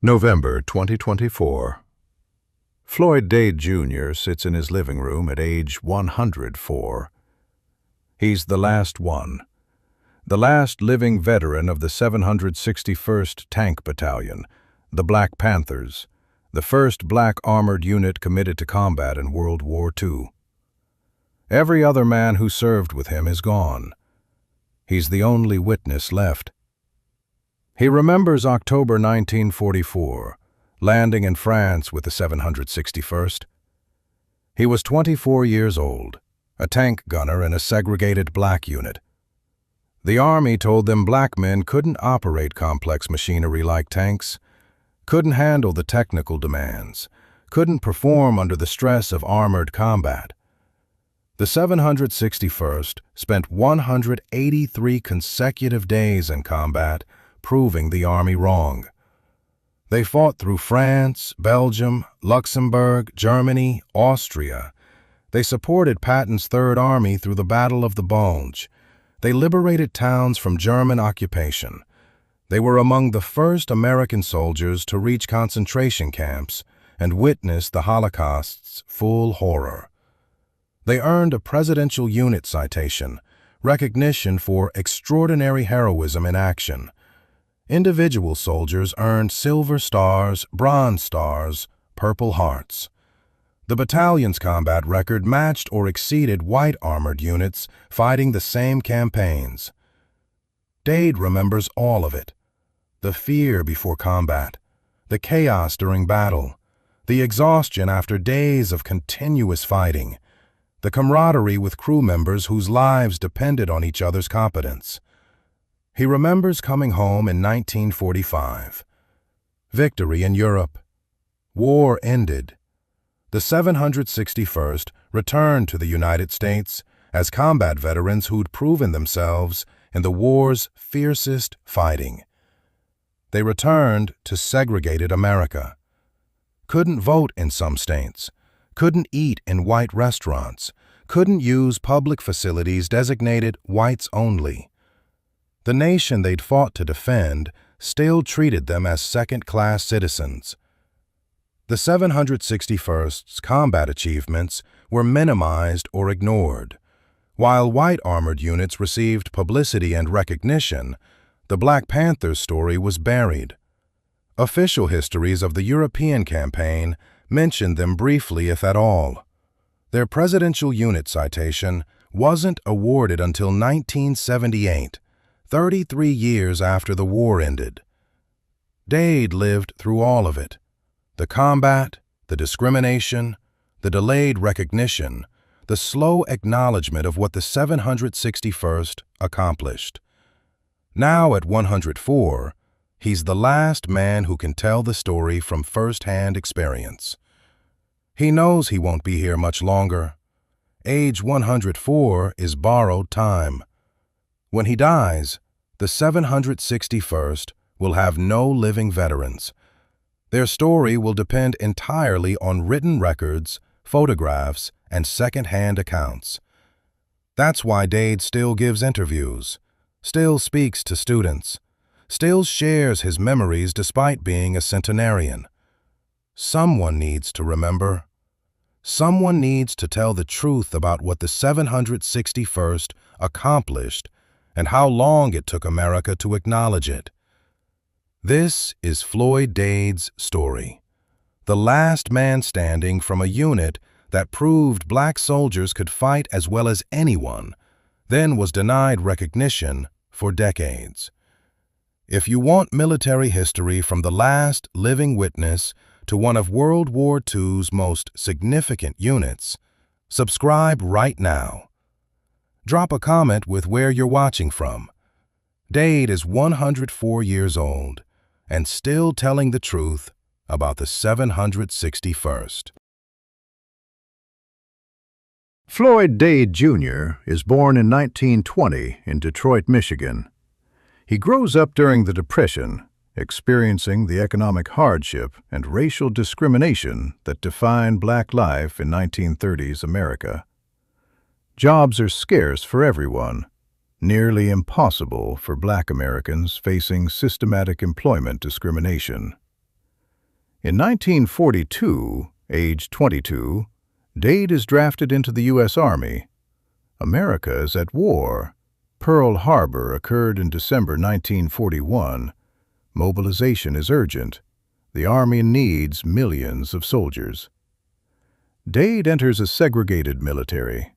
November 2024. Floyd Dade Jr. sits in his living room at age 104. He's the last one, the last living veteran of the 761st Tank Battalion, the Black Panthers, the first black armored unit committed to combat in World War II. Every other man who served with him is gone. He's the only witness left. He remembers October 1944, landing in France with the 761st. He was 24 years old, a tank gunner in a segregated black unit. The Army told them black men couldn't operate complex machinery like tanks, couldn't handle the technical demands, couldn't perform under the stress of armored combat. The 761st spent 183 consecutive days in combat, proving the Army wrong. They fought through France, Belgium, Luxembourg, Germany, Austria. They supported Patton's Third Army through the Battle of the Bulge. They liberated towns from German occupation. They were among the first American soldiers to reach concentration camps and witness the Holocaust's full horror. They earned a Presidential Unit Citation, recognition for extraordinary heroism in action. Individual soldiers earned Silver Stars, Bronze Stars, Purple Hearts. The battalion's combat record matched or exceeded white armored units fighting the same campaigns. Dade remembers all of it. The fear before combat, the chaos during battle, the exhaustion after days of continuous fighting, the camaraderie with crew members whose lives depended on each other's competence. He remembers coming home in 1945. Victory in Europe. War ended. The 761st returned to the United States as combat veterans who'd proven themselves in the war's fiercest fighting. They returned to segregated America. Couldn't vote in some states, couldn't eat in white restaurants, couldn't use public facilities designated whites only. The nation they'd fought to defend still treated them as second-class citizens. The 761st's combat achievements were minimized or ignored. While white armored units received publicity and recognition, the Black Panthers' story was buried. Official histories of the European campaign mentioned them briefly, if at all. Their Presidential Unit Citation wasn't awarded until 1978, 33 years after the war ended. Dade lived through all of it. The combat, the discrimination, the delayed recognition, the slow acknowledgement of what the 761st accomplished. Now at 104, he's the last man who can tell the story from first-hand experience. He knows he won't be here much longer. Age 104 is borrowed time. When he dies, the 761st will have no living veterans. Their story will depend entirely on written records, photographs, and second-hand accounts. That's why Dade still gives interviews, still speaks to students, still shares his memories despite being a centenarian. Someone needs to remember. Someone needs to tell the truth about what the 761st accomplished and how long it took America to acknowledge it. This is Floyd Dade's story, the last man standing from a unit that proved black soldiers could fight as well as anyone, then was denied recognition for decades. If you want military history from the last living witness to one of World War II's most significant units, subscribe right now. Drop a comment with where you're watching from. Dade is 104 years old and still telling the truth about the 761st. Floyd Dade Jr. is born in 1920 in Detroit, Michigan. He grows up during the Depression, experiencing the economic hardship and racial discrimination that defined black life in 1930s America. Jobs are scarce for everyone, nearly impossible for black Americans facing systematic employment discrimination. In 1942, age 22, Dade is drafted into the U.S. Army. America is at war. Pearl Harbor occurred in December 1941. Mobilization is urgent. The Army needs millions of soldiers. Dade enters a segregated military.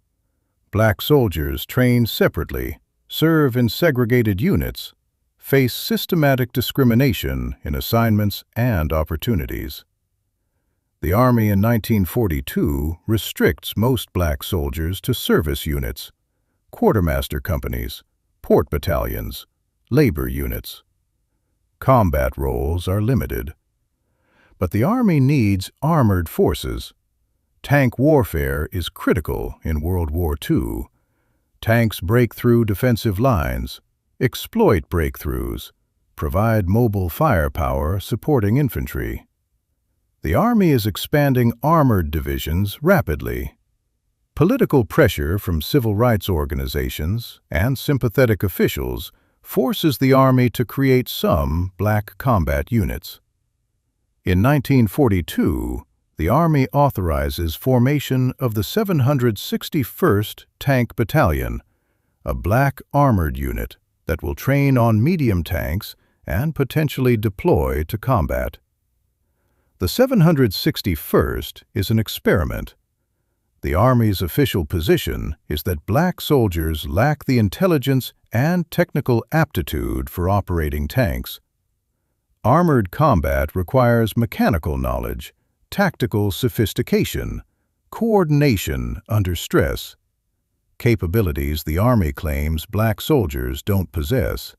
Black soldiers trained separately, serve in segregated units, face systematic discrimination in assignments and opportunities. The Army in 1942 restricts most black soldiers to service units, quartermaster companies, port battalions, labor units. Combat roles are limited. But the Army needs armored forces. Tank warfare is critical in World War II. Tanks break through defensive lines, exploit breakthroughs, provide mobile firepower supporting infantry. The Army is expanding armored divisions rapidly. Political pressure from civil rights organizations and sympathetic officials forces the Army to create some black combat units. In 1942, the Army authorizes formation of the 761st Tank Battalion, a black armored unit that will train on medium tanks and potentially deploy to combat. The 761st is an experiment. The Army's official position is that black soldiers lack the intelligence and technical aptitude for operating tanks. Armored combat requires mechanical knowledge, tactical sophistication, coordination under stress, capabilities the Army claims black soldiers don't possess.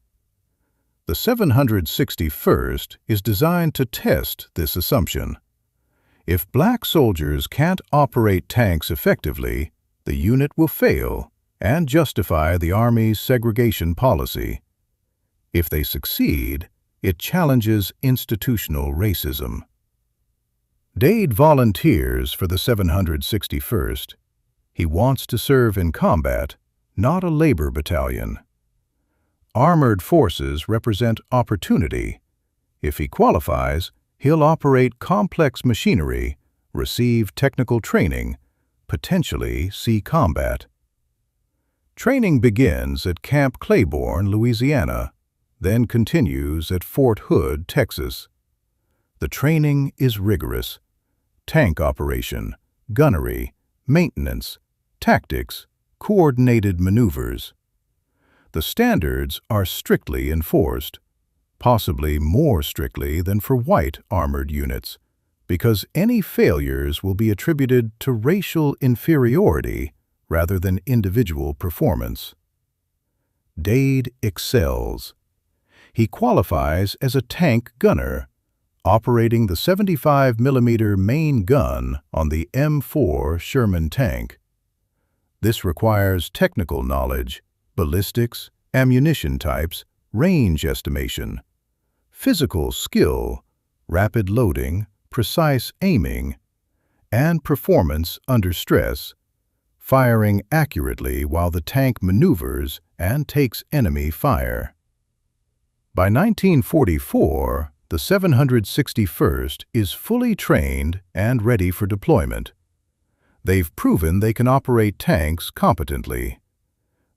The 761st is designed to test this assumption. If black soldiers can't operate tanks effectively, the unit will fail and justify the Army's segregation policy. If they succeed, it challenges institutional racism. Dade volunteers for the 761st. He wants to serve in combat, not a labor battalion. Armored forces represent opportunity. If he qualifies, he'll operate complex machinery, receive technical training, potentially see combat. Training begins at Camp Claiborne, Louisiana, then continues at Fort Hood, Texas. The training is rigorous. Tank operation, gunnery, maintenance, tactics, coordinated maneuvers. The standards are strictly enforced, possibly more strictly than for white armored units, because any failures will be attributed to racial inferiority rather than individual performance. Dade excels. He qualifies as a tank gunner, operating the 75mm main gun on the M4 Sherman tank. This requires technical knowledge, ballistics, ammunition types, range estimation, physical skill, rapid loading, precise aiming, and performance under stress, firing accurately while the tank maneuvers and takes enemy fire. By 1944, the 761st is fully trained and ready for deployment. They've proven they can operate tanks competently.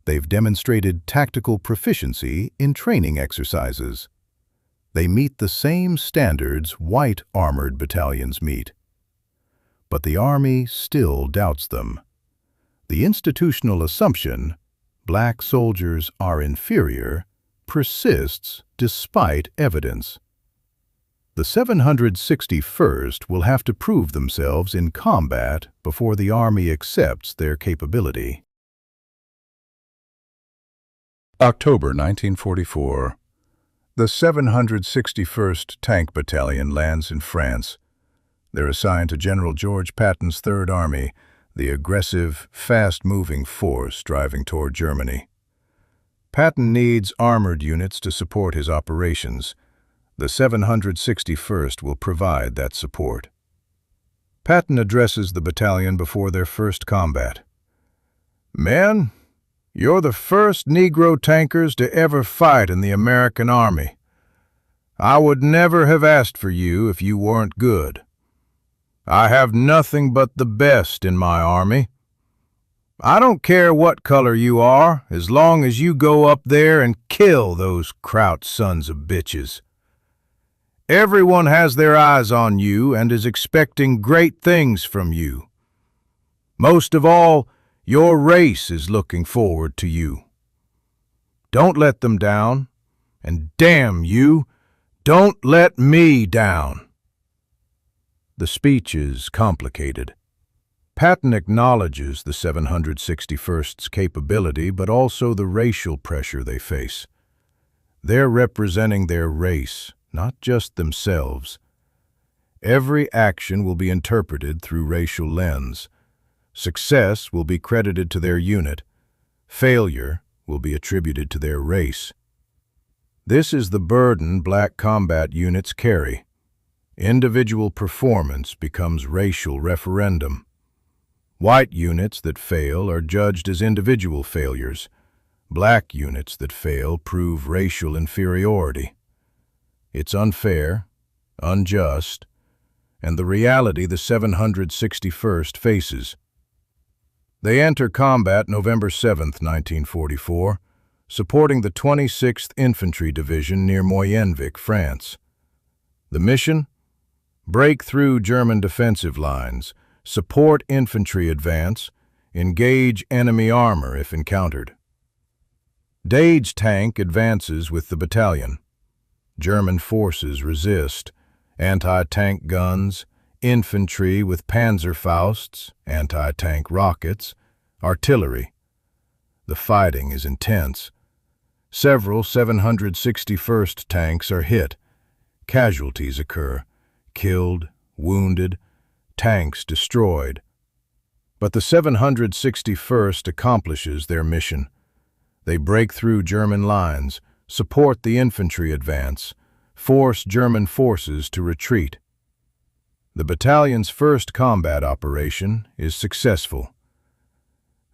They've demonstrated tactical proficiency in training exercises. They meet the same standards white armored battalions meet. But the Army still doubts them. The institutional assumption, black soldiers are inferior, persists despite evidence. The 761st will have to prove themselves in combat before the Army accepts their capability. October 1944. The 761st Tank Battalion lands in France. They're assigned to General George Patton's Third Army, the aggressive, fast-moving force driving toward Germany. Patton needs armored units to support his operations. The 761st will provide that support. Patton addresses the battalion before their first combat. "Men, you're the first Negro tankers to ever fight in the American Army. I would never have asked for you if you weren't good. I have nothing but the best in my army. I don't care what color you are, as long as you go up there and kill those Kraut sons of bitches. Everyone has their eyes on you and is expecting great things from you. Most of all, your race is looking forward to you. Don't let them down, and damn you, don't let me down." The speech is complicated. Patton acknowledges the 761st's capability, but also the racial pressure they face. They're representing their race, not just themselves. Every action will be interpreted through racial lens. Success will be credited to their unit. Failure will be attributed to their race. This is the burden black combat units carry. Individual performance becomes racial referendum. White units that fail are judged as individual failures. Black units that fail prove racial inferiority. It's unfair, unjust, and the reality the 761st faces. They enter combat November 7, 1944, supporting the 26th Infantry Division near Moyenvic, France. The mission? Break through German defensive lines, support infantry advance, engage enemy armor if encountered. Dade's tank advances with the battalion. German forces resist. Anti-tank guns, infantry with Panzerfausts, anti-tank rockets, artillery. The fighting is intense. Several 761st tanks are hit. Casualties occur. Killed, wounded, tanks destroyed. But the 761st accomplishes their mission. They break through German lines, support the infantry advance, force German forces to retreat. The battalion's first combat operation is successful.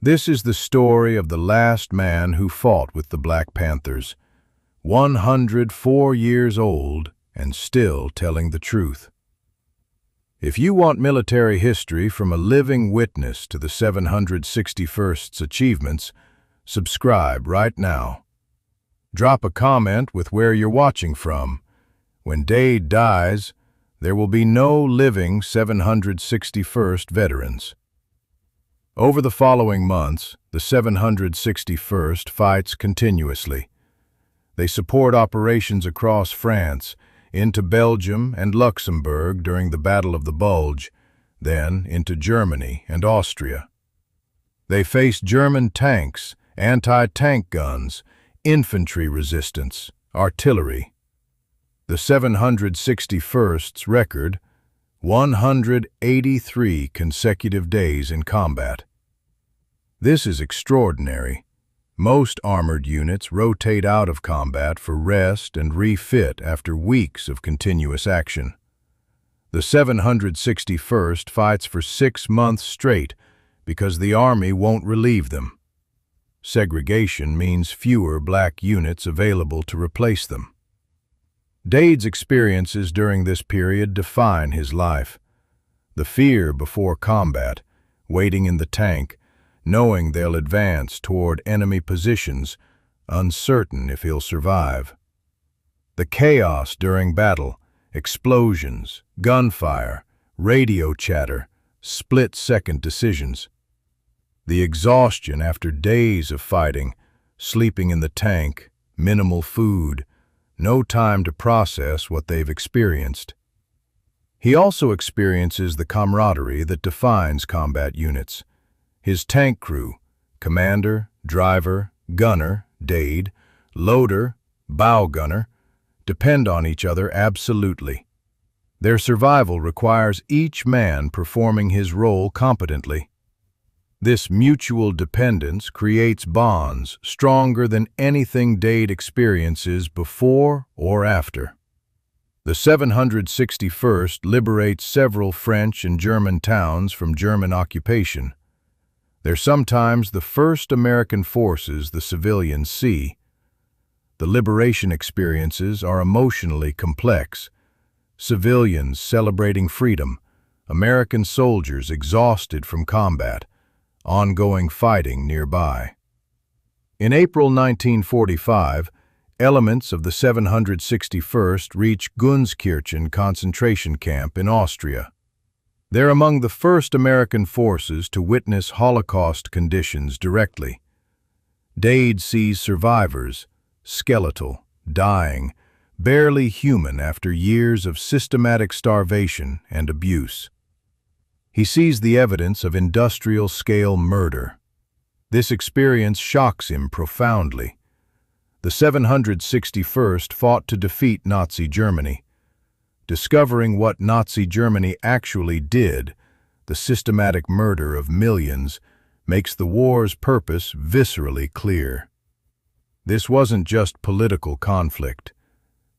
This is the story of the last man who fought with the Black Panthers, 104 years old and still telling the truth. If you want military history from a living witness to the 761st's achievements, subscribe right now. Drop a comment with where you're watching from. When Dade dies, there will be no living 761st veterans. Over the following months, the 761st fights continuously. They support operations across France, into Belgium and Luxembourg during the Battle of the Bulge, then into Germany and Austria. They face German tanks, anti-tank guns, infantry resistance, artillery. The 761st's record, 183 consecutive days in combat. This is extraordinary. Most armored units rotate out of combat for rest and refit after weeks of continuous action. The 761st fights for 6 months straight because the Army won't relieve them. Segregation means fewer black units available to replace them. Dade's experiences during this period define his life. The fear before combat, waiting in the tank, knowing they'll advance toward enemy positions, uncertain if he'll survive. The chaos during battle, explosions, gunfire, radio chatter, split-second decisions. The exhaustion after days of fighting, sleeping in the tank, minimal food, no time to process what they've experienced. He also experiences the camaraderie that defines combat units. His tank crew, commander, driver, gunner, Dade, loader, bow gunner, depend on each other absolutely. Their survival requires each man performing his role competently. This mutual dependence creates bonds stronger than anything Dade experiences before or after. The 761st liberates several French and German towns from German occupation. They're sometimes the first American forces the civilians see. The liberation experiences are emotionally complex. Civilians celebrating freedom, American soldiers exhausted from combat, ongoing fighting nearby. In April 1945, elements of the 761st reach Gunskirchen concentration camp in Austria. They're among the first American forces to witness Holocaust conditions directly. Dade sees survivors, skeletal, dying, barely human after years of systematic starvation and abuse. He sees the evidence of industrial-scale murder. This experience shocks him profoundly. The 761st fought to defeat Nazi Germany. Discovering what Nazi Germany actually did, the systematic murder of millions, makes the war's purpose viscerally clear. This wasn't just political conflict.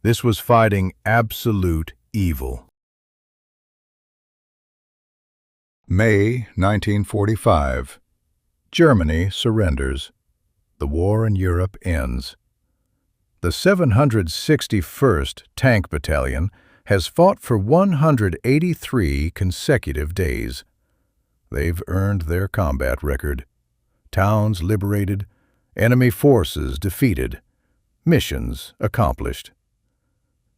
This was fighting absolute evil. May 1945. Germany surrenders. The war in Europe ends. The 761st Tank Battalion has fought for 183 consecutive days. They've earned their combat record. Towns liberated, enemy forces defeated, missions accomplished.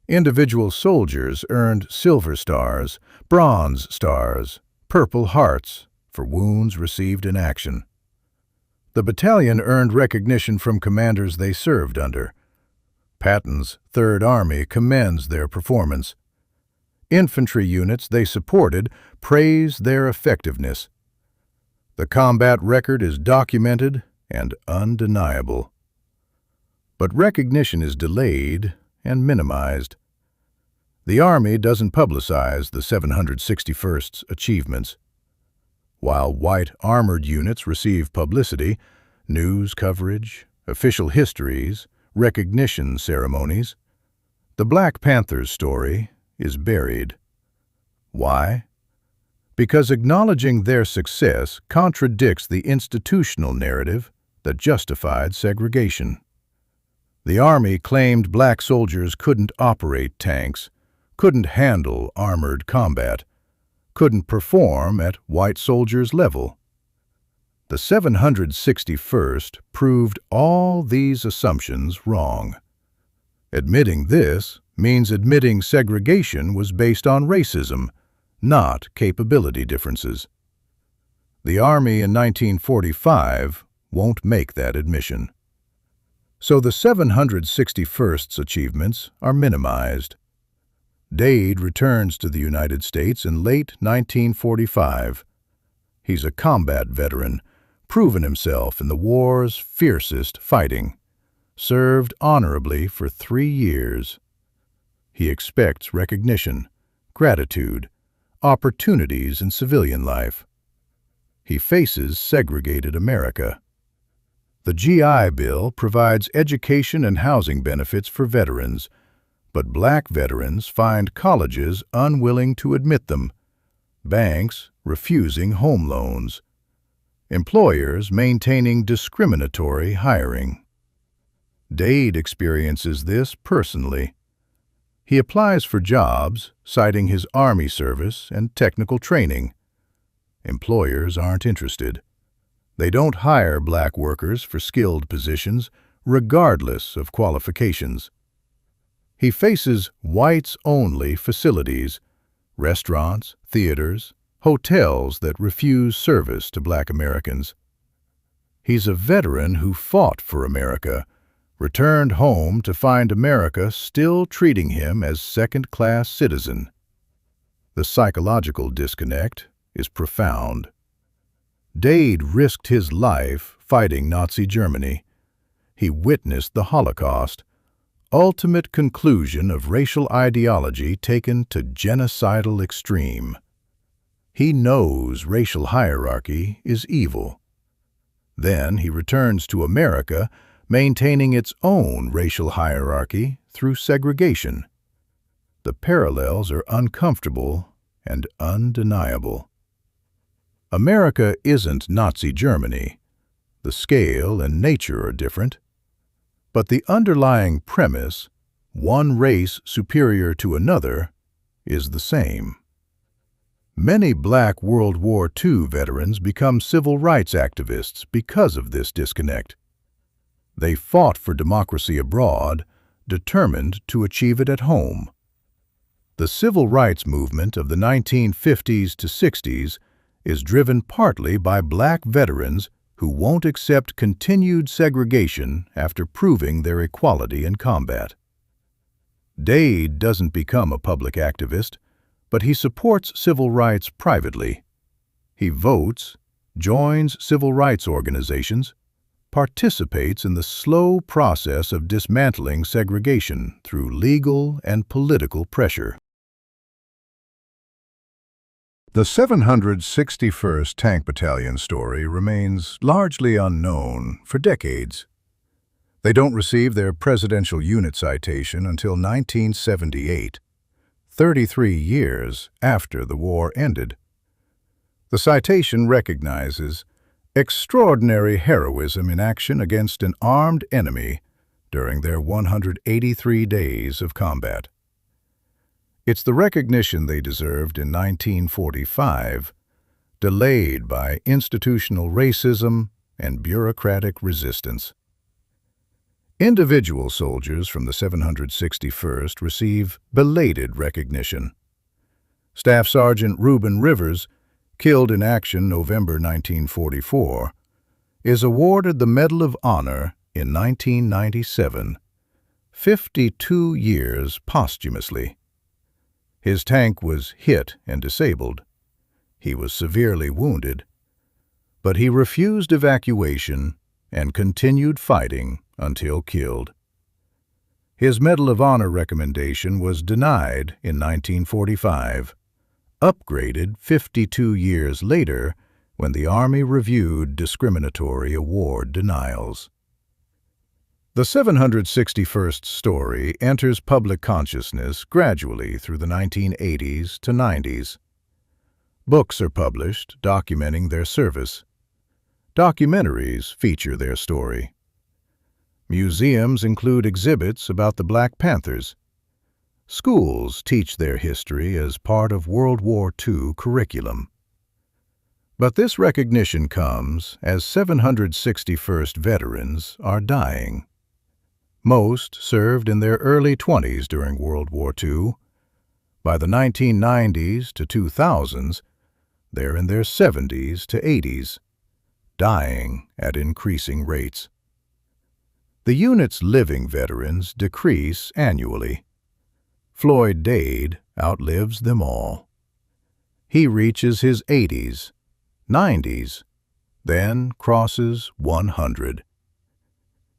Individual soldiers earned silver stars, bronze stars, purple hearts for wounds received in action. The battalion earned recognition from commanders they served under. Patton's Third Army commends their performance. Infantry units they supported praise their effectiveness. The combat record is documented and undeniable. But recognition is delayed and minimized. The Army doesn't publicize the 761st's achievements. While white armored units receive publicity, news coverage, official histories, recognition ceremonies, the Black Panthers story is buried. Why? Because acknowledging their success contradicts the institutional narrative that justified segregation. The Army claimed black soldiers couldn't operate tanks, couldn't handle armored combat, couldn't perform at white soldiers' level. The 761st proved all these assumptions wrong. Admitting this means admitting segregation was based on racism, not capability differences. The Army in 1945 won't make that admission. So the 761st's achievements are minimized. Dade returns to the United States in late 1945. He's a combat veteran, proven himself in the war's fiercest fighting, served honorably for 3 years. He expects recognition, gratitude, opportunities in civilian life. He faces segregated America. The GI Bill provides education and housing benefits for veterans, but black veterans find colleges unwilling to admit them, banks refusing home loans, employers maintaining discriminatory hiring. Dade experiences this personally. He applies for jobs, citing his Army service and technical training. Employers aren't interested. They don't hire black workers for skilled positions, regardless of qualifications. He faces whites-only facilities, restaurants, theaters, hotels that refuse service to black Americans. He's a veteran who fought for America, returned home to find America still treating him as second-class citizen. The psychological disconnect is profound. Dade risked his life fighting Nazi Germany. He witnessed the Holocaust, ultimate conclusion of racial ideology taken to genocidal extreme. He knows racial hierarchy is evil. Then he returns to America, maintaining its own racial hierarchy through segregation. The parallels are uncomfortable and undeniable. America isn't Nazi Germany. The scale and nature are different. But the underlying premise, one race superior to another, is the same. Many Black World War II veterans become civil rights activists because of this disconnect. They fought for democracy abroad, determined to achieve it at home. The civil rights movement of the 1950s to 60s is driven partly by Black veterans who won't accept continued segregation after proving their equality in combat. Dade doesn't become a public activist, but he supports civil rights privately. He votes, joins civil rights organizations, participates in the slow process of dismantling segregation through legal and political pressure. The 761st Tank Battalion story remains largely unknown for decades. They don't receive their Presidential Unit Citation until 1978, 33 years after the war ended. The citation recognizes extraordinary heroism in action against an armed enemy during their 183 days of combat. It's the recognition they deserved in 1945, delayed by institutional racism and bureaucratic resistance. Individual soldiers from the 761st receive belated recognition. Staff Sergeant Reuben Rivers, killed in action November 1944, is awarded the Medal of Honor in 1997, 52 years posthumously. His tank was hit and disabled. He was severely wounded, but he refused evacuation and continued fighting until killed. His Medal of Honor recommendation was denied in 1945, upgraded 52 years later when the Army reviewed discriminatory award denials. The 761st story enters public consciousness gradually through the 1980s to 90s. Books are published documenting their service. Documentaries feature their story. Museums include exhibits about the Black Panthers. Schools teach their history as part of World War II curriculum. But this recognition comes as 761st veterans are dying. Most served in their early 20s during World War II. By the 1990s to 2000s, they're in their 70s to 80s, dying at increasing rates. The unit's living veterans decrease annually. Floyd Dade outlives them all. He reaches his 80s, 90s, then crosses 100.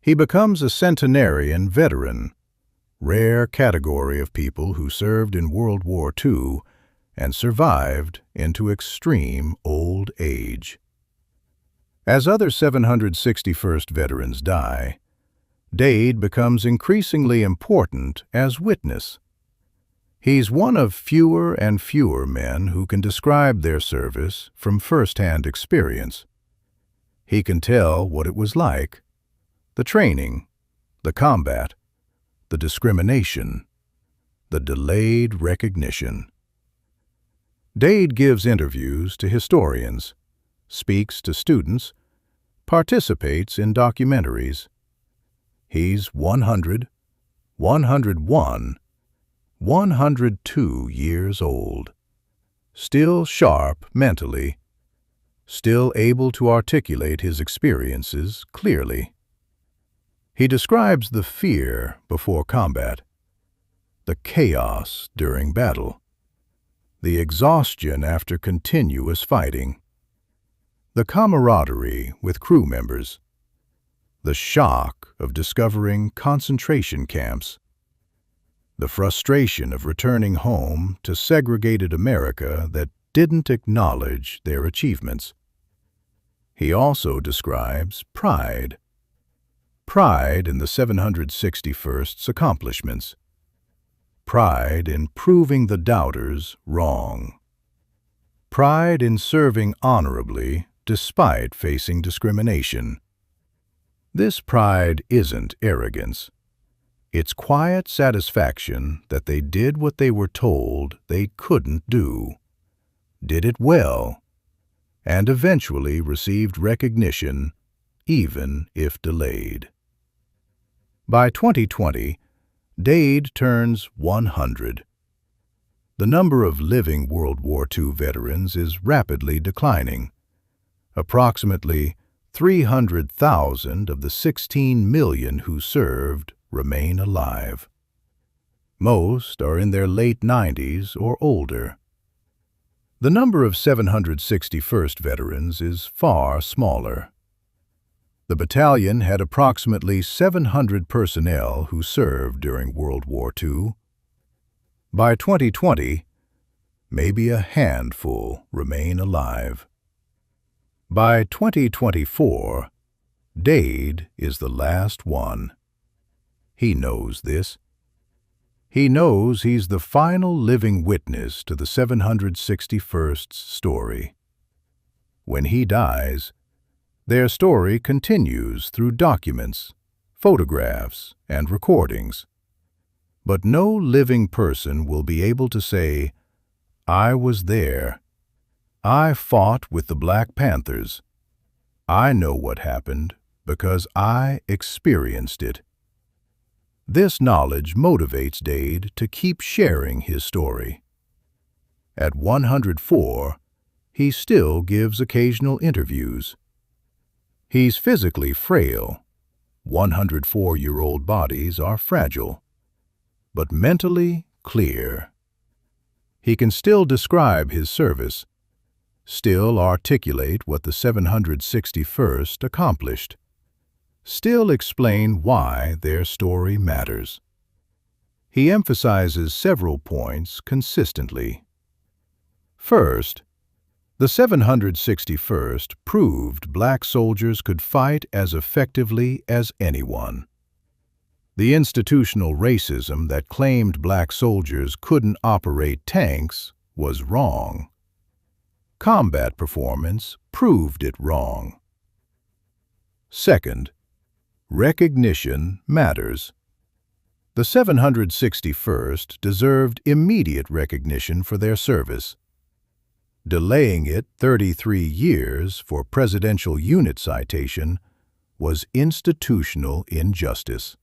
He becomes a centenarian veteran, rare category of people who served in World War II and survived into extreme old age. As other 761st veterans die, Dade becomes increasingly important as witness. He's one of fewer and fewer men who can describe their service from first-hand experience. He can tell what it was like, the training, the combat, the discrimination, the delayed recognition. Dade gives interviews to historians, speaks to students, participates in documentaries. He's 100, 101, 102 years old, still sharp mentally, still able to articulate his experiences clearly. He describes the fear before combat, the chaos during battle, the exhaustion after continuous fighting, the camaraderie with crew members, the shock of discovering concentration camps, the frustration of returning home to segregated America that didn't acknowledge their achievements. He also describes pride in the 761st's accomplishments, pride in proving the doubters wrong, pride in serving honorably despite facing discrimination. This pride isn't arrogance. It's quiet satisfaction that they did what they were told they couldn't do, did it well, and eventually received recognition, even if delayed. By 2020, Dade turns 100. The number of living World War II veterans is rapidly declining. Approximately 300,000 of the 16 million who served remain alive. Most are in their late 90s or older. The number of 761st veterans is far smaller. The battalion had approximately 700 personnel who served during World War II. By 2020, maybe a handful remain alive. By 2024, Dade is the last one. He knows this. He knows he's the final living witness to the 761st's story. When he dies, their story continues through documents, photographs, and recordings. But no living person will be able to say, "I was there. I fought with the Black Panthers. I know what happened because I experienced it." This knowledge motivates Dade to keep sharing his story. At 104, he still gives occasional interviews. He's physically frail. 104-year-old bodies are fragile, but mentally clear. He can still describe his service, still articulate what the 761st accomplished, still explain why their story matters. He emphasizes several points consistently. First, the 761st proved black soldiers could fight as effectively as anyone. The institutional racism that claimed black soldiers couldn't operate tanks was wrong. Combat performance proved it wrong. Second, recognition matters. The 761st deserved immediate recognition for their service. Delaying it 33 years for Presidential Unit Citation was institutional injustice.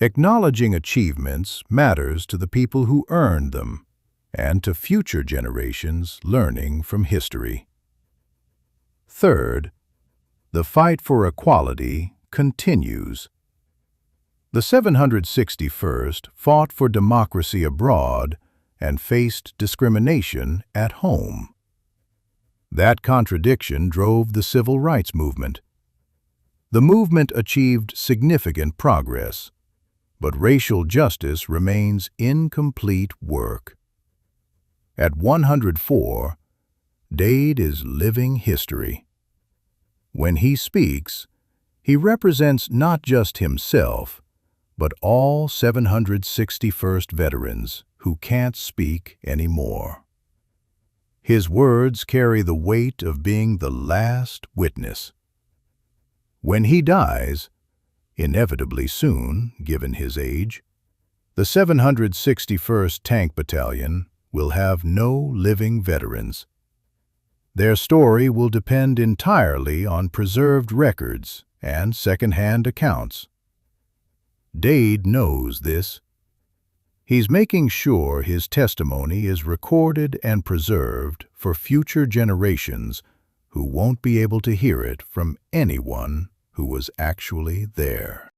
Acknowledging achievements matters to the people who earned them and to future generations learning from history. Third, the fight for equality continues. The 761st fought for democracy abroad and faced discrimination at home. That contradiction drove the civil rights movement. The movement achieved significant progress, but racial justice remains incomplete work. At 104, Dade is living history. When he speaks, he represents not just himself, but all 761st veterans who can't speak anymore. His words carry the weight of being the last witness. When he dies, inevitably soon, given his age, the 761st Tank Battalion will have no living veterans. Their story will depend entirely on preserved records and second-hand accounts. Dade knows this. He's making sure his testimony is recorded and preserved for future generations who won't be able to hear it from anyone who was actually there.